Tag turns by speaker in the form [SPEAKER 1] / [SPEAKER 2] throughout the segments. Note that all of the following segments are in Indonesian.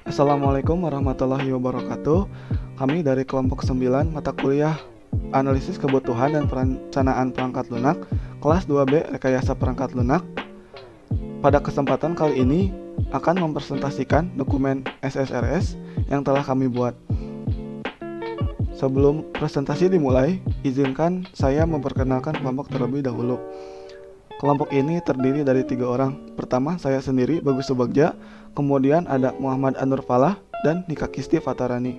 [SPEAKER 1] Assalamualaikum warahmatullahi wabarakatuh. Kami dari kelompok 9 mata kuliah Analisis Kebutuhan dan Perencanaan Perangkat Lunak, kelas 2B Rekayasa Perangkat Lunak. Pada kesempatan kali ini akan mempresentasikan dokumen SSRS yang telah kami buat. Sebelum presentasi dimulai, izinkan saya memperkenalkan kelompok terlebih dahulu. Kelompok ini terdiri dari 3 orang. Pertama, saya sendiri, Bagus Subagja. Kemudian ada Muhammad Anur Falah dan Nika Kisti Fatarani.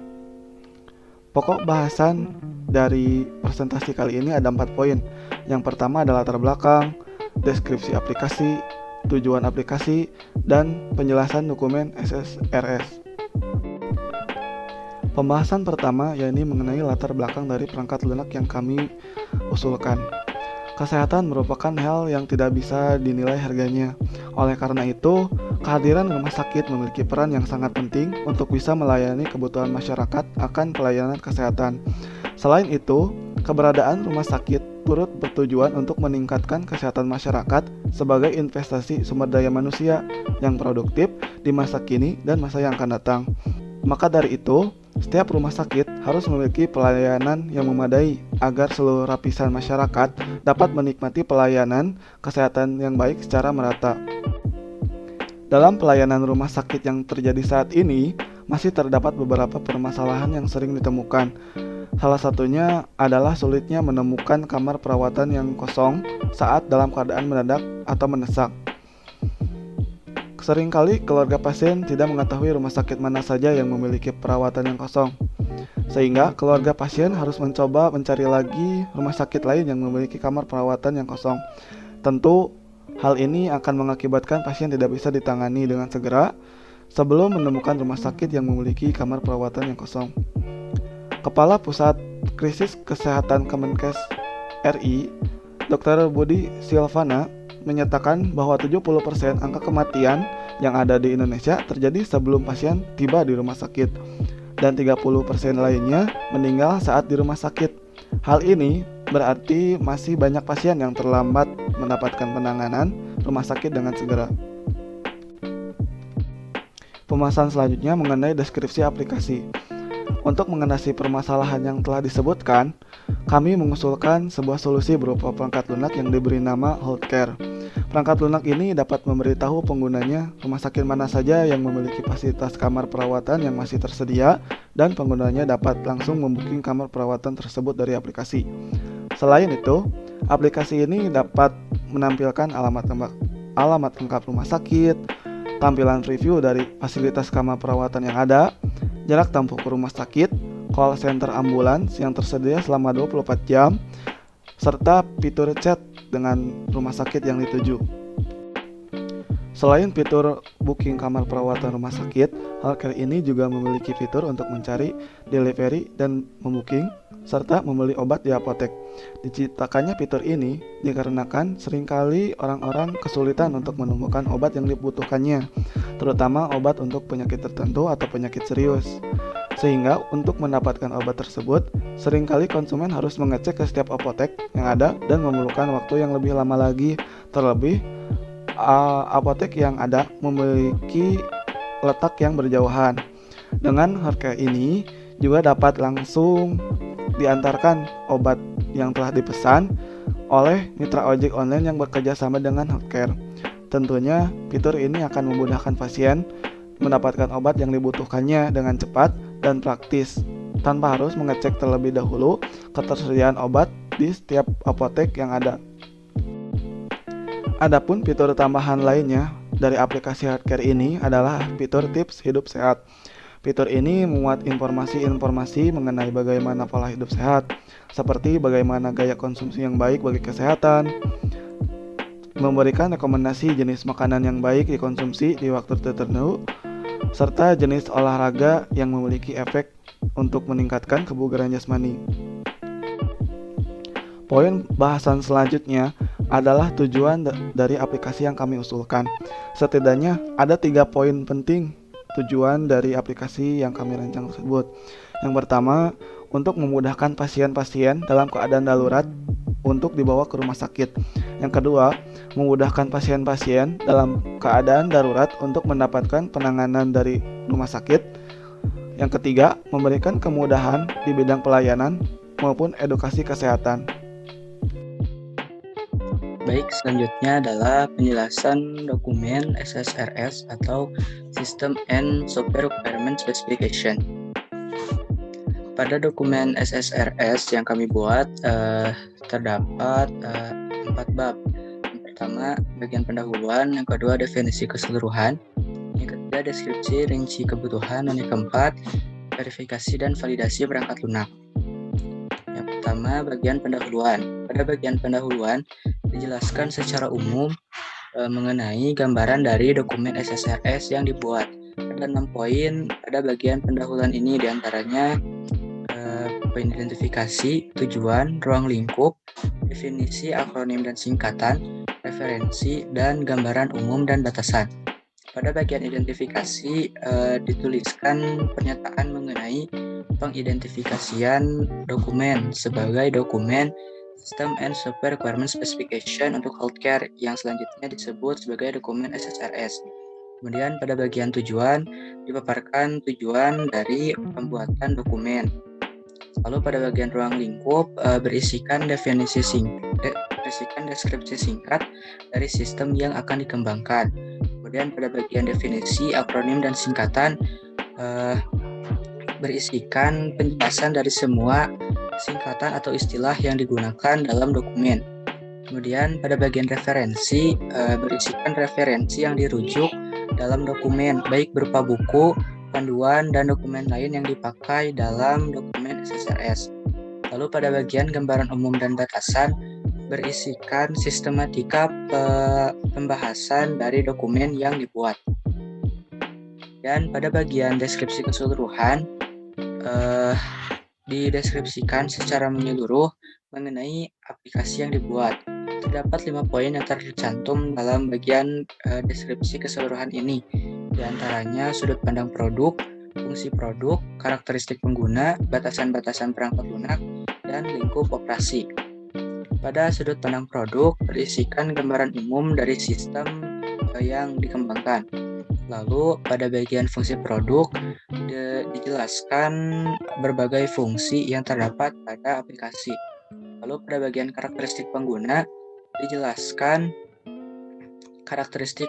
[SPEAKER 1] Pokok bahasan dari presentasi kali ini ada 4 poin. Yang pertama adalah latar belakang, deskripsi aplikasi, tujuan aplikasi, dan penjelasan dokumen SSRS. Pembahasan pertama yakni mengenai latar belakang dari perangkat lunak yang kami usulkan. Kesehatan merupakan hal yang tidak bisa dinilai harganya. Oleh karena itu, kehadiran rumah sakit memiliki peran yang sangat penting untuk bisa melayani kebutuhan masyarakat akan pelayanan kesehatan. Selain itu, keberadaan rumah sakit turut bertujuan untuk meningkatkan kesehatan masyarakat sebagai investasi sumber daya manusia yang produktif di masa kini dan masa yang akan datang. Maka dari itu, setiap rumah sakit harus memiliki pelayanan yang memadai agar seluruh lapisan masyarakat dapat menikmati pelayanan kesehatan yang baik secara merata. Dalam pelayanan rumah sakit yang terjadi saat ini, masih terdapat beberapa permasalahan yang sering ditemukan. Salah satunya adalah sulitnya menemukan kamar perawatan yang kosong saat dalam keadaan mendadak atau mendesak. Seringkali keluarga pasien tidak mengetahui rumah sakit mana saja yang memiliki perawatan yang kosong, sehingga keluarga pasien harus mencoba mencari lagi rumah sakit lain yang memiliki kamar perawatan yang kosong. Tentu, hal ini akan mengakibatkan pasien tidak bisa ditangani dengan segera sebelum menemukan rumah sakit yang memiliki kamar perawatan yang kosong. Kepala Pusat Krisis Kesehatan Kemenkes RI, Dr. Budi Silvana, menyatakan bahwa 70% angka kematian yang ada di Indonesia terjadi sebelum pasien tiba di rumah sakit, dan 30% lainnya meninggal saat di rumah sakit. Hal ini berarti masih banyak pasien yang terlambat mendapatkan penanganan rumah sakit dengan segera. Pembahasan selanjutnya mengenai deskripsi aplikasi. Untuk mengatasi permasalahan yang telah disebutkan, kami mengusulkan sebuah solusi berupa perangkat lunak yang diberi nama Healthcare. Perangkat lunak ini dapat memberitahu penggunanya rumah sakit mana saja yang memiliki fasilitas kamar perawatan yang masih tersedia, dan penggunanya dapat langsung membooking kamar perawatan tersebut dari aplikasi. Selain itu, aplikasi ini dapat menampilkan alamat lengkap rumah sakit, tampilan review dari fasilitas kamar perawatan yang ada, jarak tempuh ke rumah sakit, call center ambulans yang tersedia selama 24 jam, serta fitur chat dengan rumah sakit yang dituju. Selain fitur booking kamar perawatan rumah sakit, Healthcare ini juga memiliki fitur untuk mencari, delivery, dan membooking, serta membeli obat di apotek. Diciptakannya fitur ini dikarenakan seringkali orang-orang kesulitan untuk menemukan obat yang dibutuhkannya, terutama obat untuk penyakit tertentu atau penyakit serius. Sehingga untuk mendapatkan obat tersebut, seringkali konsumen harus mengecek ke setiap apotek yang ada dan memerlukan waktu yang lebih lama lagi. Terlebih, apotek yang ada memiliki letak yang berjauhan. Dengan harga ini juga dapat langsung diantarkan obat yang telah dipesan oleh mitra ojek online yang bekerja sama dengan Healthcare. Tentunya fitur ini akan memudahkan pasien mendapatkan obat yang dibutuhkannya dengan cepat dan praktis, tanpa harus mengecek terlebih dahulu ketersediaan obat di setiap apotek yang ada. Adapun fitur tambahan lainnya dari aplikasi Healthcare ini adalah fitur tips hidup sehat. Fitur ini memuat informasi-informasi mengenai bagaimana pola hidup sehat, seperti bagaimana gaya konsumsi yang baik bagi kesehatan, memberikan rekomendasi jenis makanan yang baik dikonsumsi di waktu tertentu, serta jenis olahraga yang memiliki efek untuk meningkatkan kebugaran jasmani. Poin bahasan selanjutnya adalah tujuan dari aplikasi yang kami usulkan. Setidaknya ada 3 poin penting tujuan dari aplikasi yang kami rancang tersebut. Yang pertama, untuk memudahkan pasien-pasien dalam keadaan darurat untuk dibawa ke rumah sakit. Yang kedua, memudahkan pasien-pasien dalam keadaan darurat untuk mendapatkan penanganan dari rumah sakit. Yang ketiga, memberikan kemudahan di bidang pelayanan maupun edukasi kesehatan.
[SPEAKER 2] Baik, selanjutnya adalah penjelasan dokumen SSRS atau System and Software Requirement Specification. Pada dokumen SSRS yang kami buat terdapat 4 bab. Yang pertama, bagian pendahuluan. Yang kedua, definisi keseluruhan. Yang ketiga, deskripsi rinci kebutuhan. Dan yang keempat, verifikasi dan validasi perangkat lunak. Yang pertama, bagian pendahuluan. Pada bagian pendahuluan dijelaskan secara umum mengenai gambaran dari dokumen SSRS yang dibuat. Ada 6 poin pada bagian pendahuluan ini, diantaranya poin identifikasi, tujuan, ruang lingkup, definisi, akronim dan singkatan, referensi, dan gambaran umum dan batasan. Pada bagian identifikasi dituliskan pernyataan mengenai pengidentifikasian dokumen sebagai dokumen System and Software Requirement Specification untuk healthcare yang selanjutnya disebut sebagai dokumen SSRS. Kemudian pada bagian tujuan dipaparkan tujuan dari pembuatan dokumen. Lalu pada bagian ruang lingkup berisikan deskripsi singkat dari sistem yang akan dikembangkan. Kemudian pada bagian definisi, akronim dan singkatan berisikan penjelasan dari semua singkatan atau istilah yang digunakan dalam dokumen. Kemudian pada bagian referensi berisikan referensi yang dirujuk dalam dokumen, baik berupa buku, panduan, dan dokumen lain yang dipakai dalam dokumen SSRS. Lalu pada bagian gambaran umum dan batasan berisikan sistematika pembahasan dari dokumen yang dibuat. Dan pada bagian deskripsi keseluruhan dideskripsikan secara menyeluruh mengenai aplikasi yang dibuat. Terdapat 5 poin yang tercantum dalam bagian deskripsi keseluruhan ini. Di antaranya sudut pandang produk, fungsi produk, karakteristik pengguna, batasan-batasan perangkat lunak, dan lingkup operasi. Pada sudut pandang produk berisikan gambaran umum dari sistem yang dikembangkan. Lalu pada bagian fungsi produk dijelaskan berbagai fungsi yang terdapat pada aplikasi. Lalu pada bagian karakteristik pengguna dijelaskan karakteristik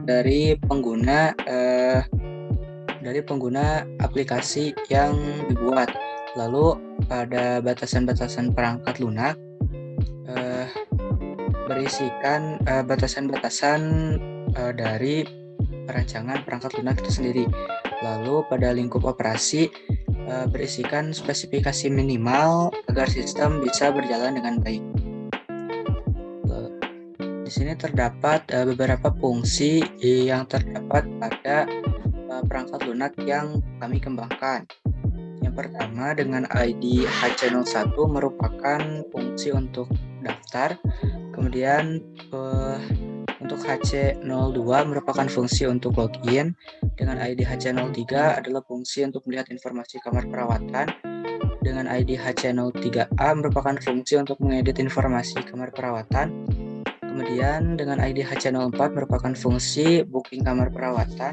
[SPEAKER 2] dari pengguna aplikasi yang dibuat. Lalu pada batasan-batasan perangkat lunak berisikan batasan-batasan dari perancangan perangkat lunak itu sendiri. Lalu pada lingkup operasi berisikan spesifikasi minimal agar sistem bisa berjalan dengan baik. Di sini terdapat beberapa fungsi yang terdapat pada perangkat lunak yang kami kembangkan. Yang pertama, dengan ID HC01 merupakan fungsi untuk daftar. Kemudian untuk HC02 merupakan fungsi untuk login. Dengan ID HC03 adalah fungsi untuk melihat informasi kamar perawatan. Dengan ID HC03A merupakan fungsi untuk mengedit informasi kamar perawatan. Kemudian dengan ID HC04 merupakan fungsi booking kamar perawatan.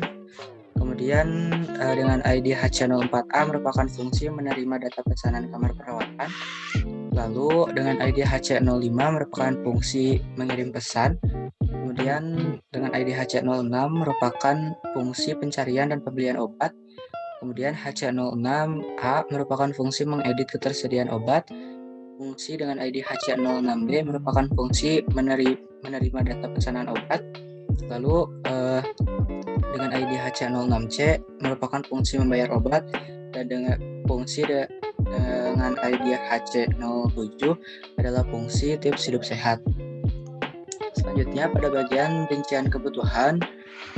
[SPEAKER 2] Kemudian dengan ID HC04A merupakan fungsi menerima data pesanan kamar perawatan. Lalu dengan ID HC05 merupakan fungsi mengirim pesan. Kemudian dengan ID HC06 merupakan fungsi pencarian dan pembelian obat. Kemudian HC06A merupakan fungsi mengedit ketersediaan obat. Fungsi dengan ID HC06B merupakan fungsi menerima data pesanan obat. Lalu dengan ID HC06C merupakan fungsi membayar obat, dan dengan fungsi dengan ID HC07 adalah fungsi tips hidup sehat. Selanjutnya pada bagian rincian kebutuhan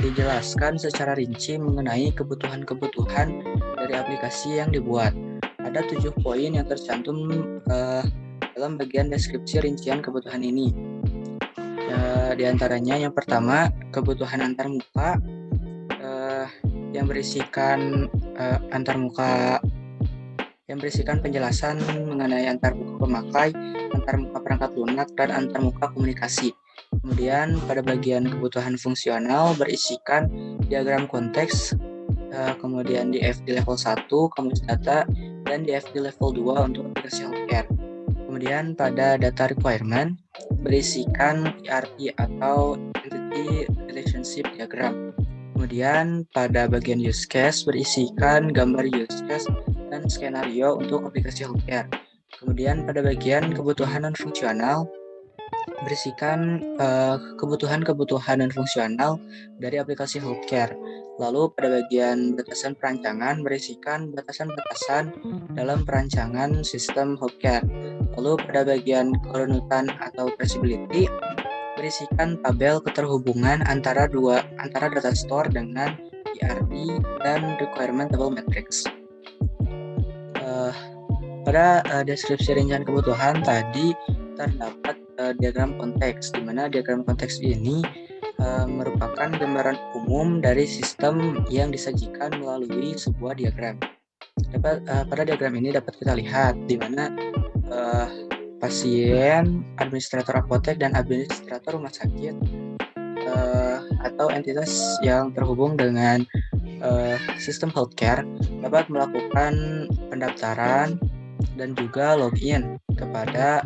[SPEAKER 2] dijelaskan secara rinci mengenai kebutuhan-kebutuhan dari aplikasi yang dibuat. Ada 7 poin yang tercantum dalam bagian deskripsi rincian kebutuhan ini. Di antaranya yang pertama, kebutuhan antarmuka yang berisikan penjelasan mengenai antarmuka pemakai, antarmuka perangkat lunak, dan antarmuka komunikasi. Kemudian pada bagian kebutuhan fungsional berisikan diagram konteks, kemudian DF di level 1, kamus data, dan DF di level 2 untuk aplikasi healthcare. Kemudian pada data requirement berisikan ERP atau Entity Relationship Diagram. Kemudian pada bagian use case berisikan gambar use case dan skenario untuk aplikasi healthcare. Kemudian pada bagian kebutuhan non fungsional berisikan kebutuhan dan fungsional dari aplikasi healthcare. Lalu pada bagian batasan perancangan berisikan batasan-batasan dalam perancangan sistem healthcare. Lalu pada bagian kerunutan atau traceability berisikan tabel keterhubungan antara data store dengan ERP dan requirement table matrix. Pada deskripsi rincian kebutuhan tadi terdapat diagram konteks, di mana diagram konteks ini merupakan gambaran umum dari sistem yang disajikan melalui sebuah diagram. Pada diagram ini dapat kita lihat di mana pasien, administrator apotek, dan administrator rumah sakit atau entitas yang terhubung dengan sistem healthcare dapat melakukan pendaftaran dan juga login kepada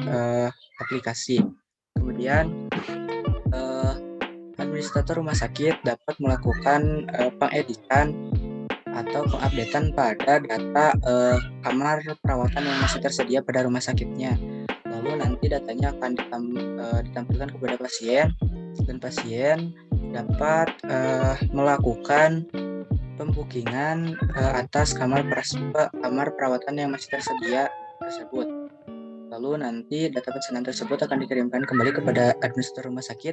[SPEAKER 2] aplikasi. Kemudian administrator rumah sakit dapat melakukan pengeditan atau pengupdatean pada data kamar perawatan yang masih tersedia pada rumah sakitnya. Lalu nanti datanya akan ditampilkan kepada pasien, dan pasien dapat melakukan pembookingan atas kamar perawatan yang masih tersedia tersebut. Lalu nanti data pesanan tersebut akan dikirimkan kembali kepada administrator rumah sakit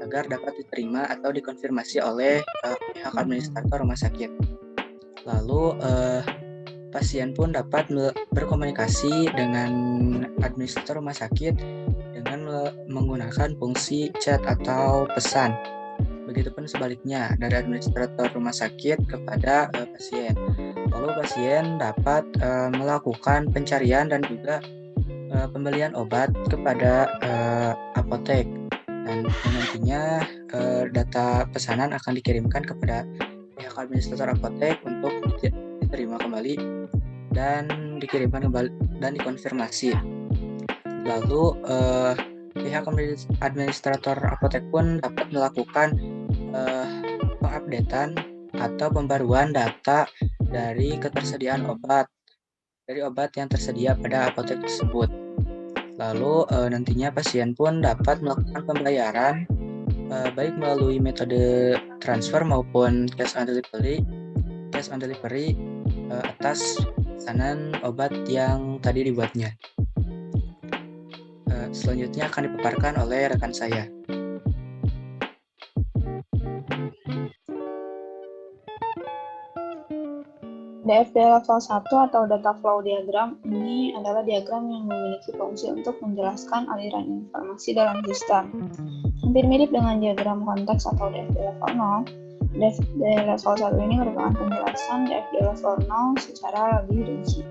[SPEAKER 2] agar dapat diterima atau dikonfirmasi oleh pihak administrator rumah sakit. Lalu pasien pun dapat berkomunikasi dengan administrator rumah sakit dengan menggunakan fungsi chat atau pesan. Begitupun sebaliknya dari administrator rumah sakit kepada pasien. Lalu pasien dapat melakukan pencarian dan juga pembelian obat kepada apotek, dan nantinya data pesanan akan dikirimkan kepada pihak administrator apotek untuk diterima kembali dan dikirimkan kembali dan dikonfirmasi. Lalu pihak administrator apotek pun dapat melakukan pengupdatean atau pembaruan data dari ketersediaan obat yang tersedia pada apotek tersebut. Lalu nantinya pasien pun dapat melakukan pembayaran baik melalui metode transfer maupun cash on delivery atas pesanan obat yang tadi dibuatnya. Selanjutnya akan dipaparkan oleh rekan saya.
[SPEAKER 3] DFD level 1 atau data flow diagram ini adalah diagram yang memiliki fungsi untuk menjelaskan aliran informasi dalam sistem. Hampir mirip dengan diagram konteks atau DFD level 0, DFD level 1 ini merupakan penjelasan DFD level 0 secara lebih rinci.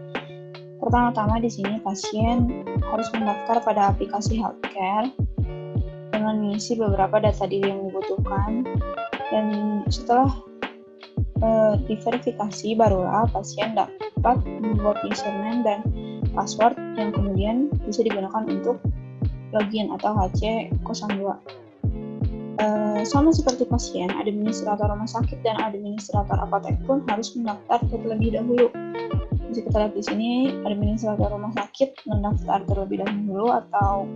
[SPEAKER 3] Pertama-tama di sini pasien harus mendaftar pada aplikasi healthcare dengan mengisi beberapa data diri yang dibutuhkan, dan setelah diverifikasi barulah pasien dapat membuat username dan password yang kemudian bisa digunakan untuk login atau HC02. Sama seperti pasien, administrator rumah sakit dan administrator apotek pun harus mendaftar terlebih dahulu. Bisa kita lihat di sini, administrator rumah sakit mendaftar terlebih dahulu atau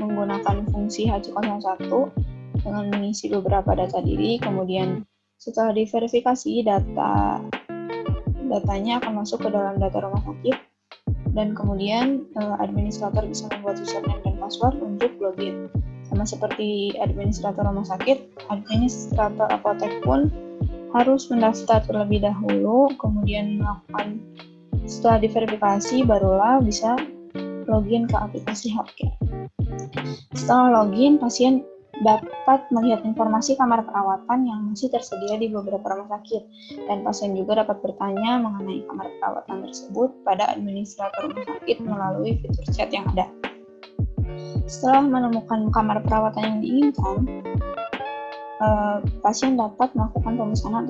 [SPEAKER 3] menggunakan fungsi HC01 dengan mengisi beberapa data diri, kemudian setelah diverifikasi, datanya akan masuk ke dalam data rumah sakit, dan kemudian administrator bisa membuat username dan password untuk login. Sama seperti administrator rumah sakit, administrator apotek pun harus mendaftar terlebih dahulu, kemudian melakukan setelah diverifikasi barulah bisa login ke aplikasi healthcare. Setelah login, pasien dapat melihat informasi kamar perawatan yang masih tersedia di beberapa rumah sakit, dan pasien juga dapat bertanya mengenai kamar perawatan tersebut pada administrator rumah sakit melalui fitur chat yang ada. Setelah menemukan kamar perawatan yang diinginkan, pasien dapat melakukan pemesanan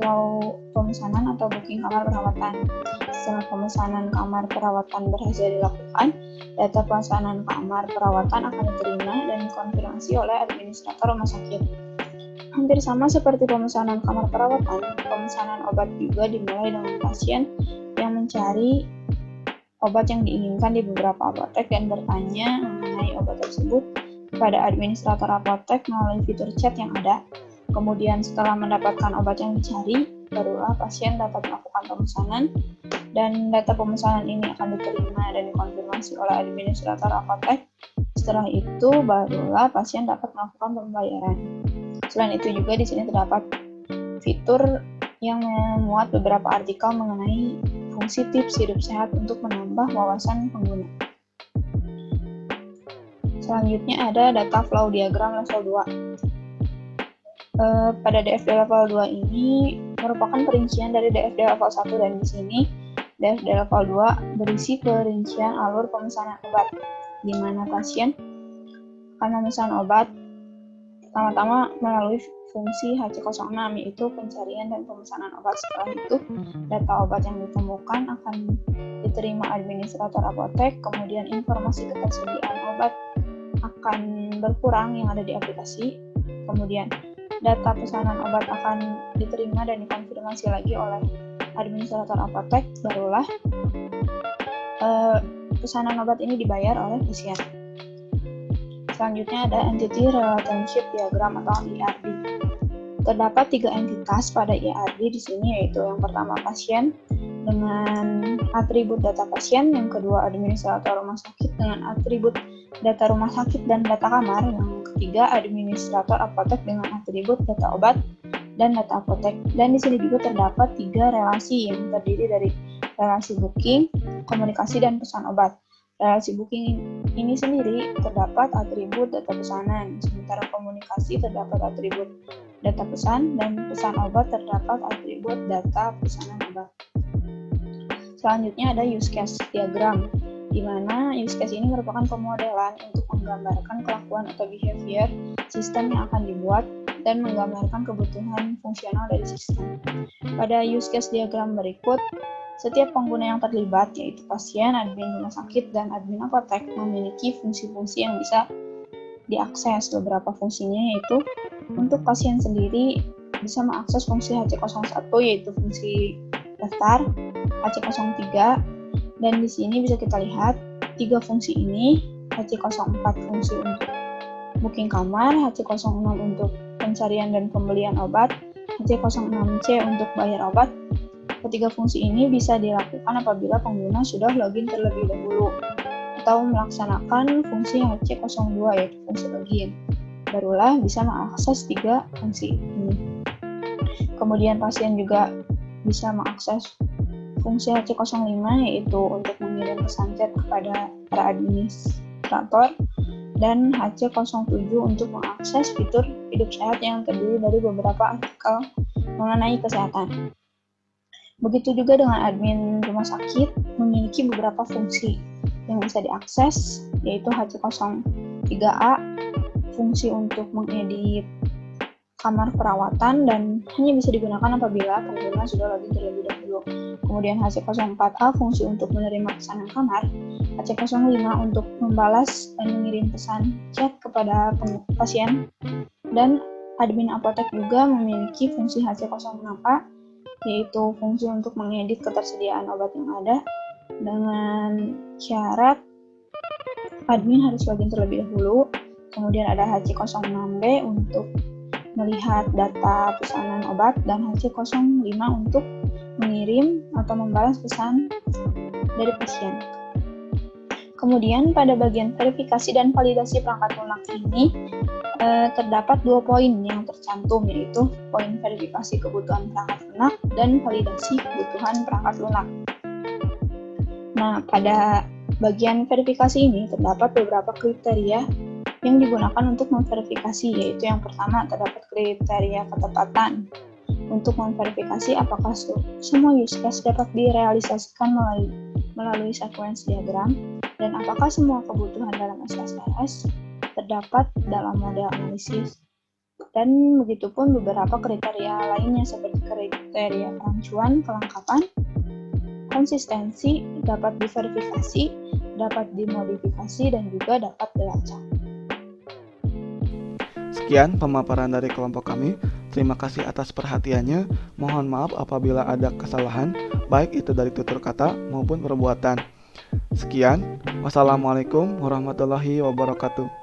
[SPEAKER 3] atau booking kamar perawatan. Setelah pemesanan kamar perawatan berhasil dilakukan, data pemesanan kamar perawatan akan diterima dan dikonfirmasi oleh administrator rumah sakit. Hampir sama seperti pemesanan kamar perawatan, pemesanan obat juga dimulai dengan pasien yang mencari obat yang diinginkan di beberapa apotek dan bertanya mengenai obat tersebut kepada administrator apotek melalui fitur chat yang ada. Kemudian setelah mendapatkan obat yang dicari, barulah pasien dapat melakukan pemesanan dan data pemesanan ini akan diterima dan dikonfirmasi oleh administrator apotek. Setelah itu, barulah pasien dapat melakukan pembayaran. Selain itu juga di sini terdapat fitur yang memuat beberapa artikel mengenai fungsi tips hidup sehat untuk menambah wawasan pengguna. Selanjutnya ada data flow diagram level 2. Pada DFD level 2 ini merupakan perincian dari DFD level 1 dan di sini DFD level 2 berisi perincian alur pemesanan obat, di mana pasien akan memesan obat pertama-tama melalui fungsi HC06 yaitu pencarian dan pemesanan obat. Setelah itu, data obat yang ditemukan akan diterima administrator apotek, kemudian informasi ketersediaan obat akan berkurang yang ada di aplikasi, kemudian data pesanan obat akan diterima dan dikonfirmasi lagi oleh administrator apotek, barulah pesanan obat ini dibayar oleh pasien. Selanjutnya ada Entity Relationship Diagram atau ERD. Terdapat 3 entitas pada ERD di sini, yaitu yang pertama pasien dengan atribut data pasien, yang kedua administrator rumah sakit dengan atribut data rumah sakit dan data kamar, yang ketiga administrator apotek dengan atribut data obat dan data apotek. Dan di sini juga terdapat 3 relasi yang terdiri dari relasi booking, komunikasi, dan pesan obat. Relasi booking ini sendiri terdapat atribut data pesanan, sementara komunikasi terdapat atribut data pesan, dan pesan obat terdapat atribut data pesanan obat. Selanjutnya ada use case diagram, di mana use case ini merupakan pemodelan untuk menggambarkan kelakuan atau behavior sistem yang akan dibuat dan menggambarkan kebutuhan fungsional dari sistem. Pada use case diagram berikut, setiap pengguna yang terlibat, yaitu pasien, admin rumah sakit, dan admin apotek, memiliki fungsi-fungsi yang bisa diakses. Beberapa fungsinya yaitu untuk pasien sendiri bisa mengakses fungsi HC01, yaitu fungsi daftar, HC03, dan di sini bisa kita lihat 3 fungsi ini, HC04 fungsi untuk booking kamar, HC06 untuk pencarian dan pembelian obat, HC06C untuk bayar obat. Ketiga fungsi ini bisa dilakukan apabila pengguna sudah login terlebih dahulu atau melaksanakan fungsi HC02 yaitu fungsi login. Barulah bisa mengakses 3 fungsi ini. Kemudian pasien juga bisa mengakses fungsi HC05 yaitu untuk mengirim pesan chat kepada para administrator, dan HC07 untuk mengakses fitur hidup sehat yang terdiri dari beberapa artikel mengenai kesehatan. Begitu juga dengan admin rumah sakit memiliki beberapa fungsi yang bisa diakses, yaitu HC03A, fungsi untuk mengedit kamar perawatan dan hanya bisa digunakan apabila pengguna sudah login terlebih dahulu. Kemudian HC04A, fungsi untuk menerima pesanan kamar, HC05 untuk membalas dan mengirim pesan chat kepada pasien, dan admin apotek juga memiliki fungsi HC06A, yaitu fungsi untuk mengedit ketersediaan obat yang ada dengan syarat admin harus login terlebih dahulu. Kemudian ada HC06B untuk melihat data pesanan obat, dan HC05 untuk mengirim atau membalas pesan dari pasien. Kemudian pada bagian verifikasi dan validasi perangkat lunak ini terdapat 2 poin yang tercantum, yaitu poin verifikasi kebutuhan perangkat lunak dan validasi kebutuhan perangkat lunak. Nah, pada bagian verifikasi ini terdapat beberapa kriteria yang digunakan untuk memverifikasi, yaitu yang pertama terdapat kriteria ketepatan. Untuk memverifikasi apakah semua use case dapat direalisasikan melalui sequence diagram dan apakah semua kebutuhan dalam SSRS terdapat dalam model analisis. Dan begitupun beberapa kriteria lainnya seperti kriteria kerancuan, kelengkapan, konsistensi, dapat diverifikasi, dapat dimodifikasi, dan juga dapat dilacak.
[SPEAKER 1] Sekian pemaparan dari kelompok kami. Terima kasih atas perhatiannya. Mohon maaf apabila ada kesalahan, baik itu dari tutur kata maupun perbuatan. Sekian, wassalamualaikum warahmatullahi wabarakatuh.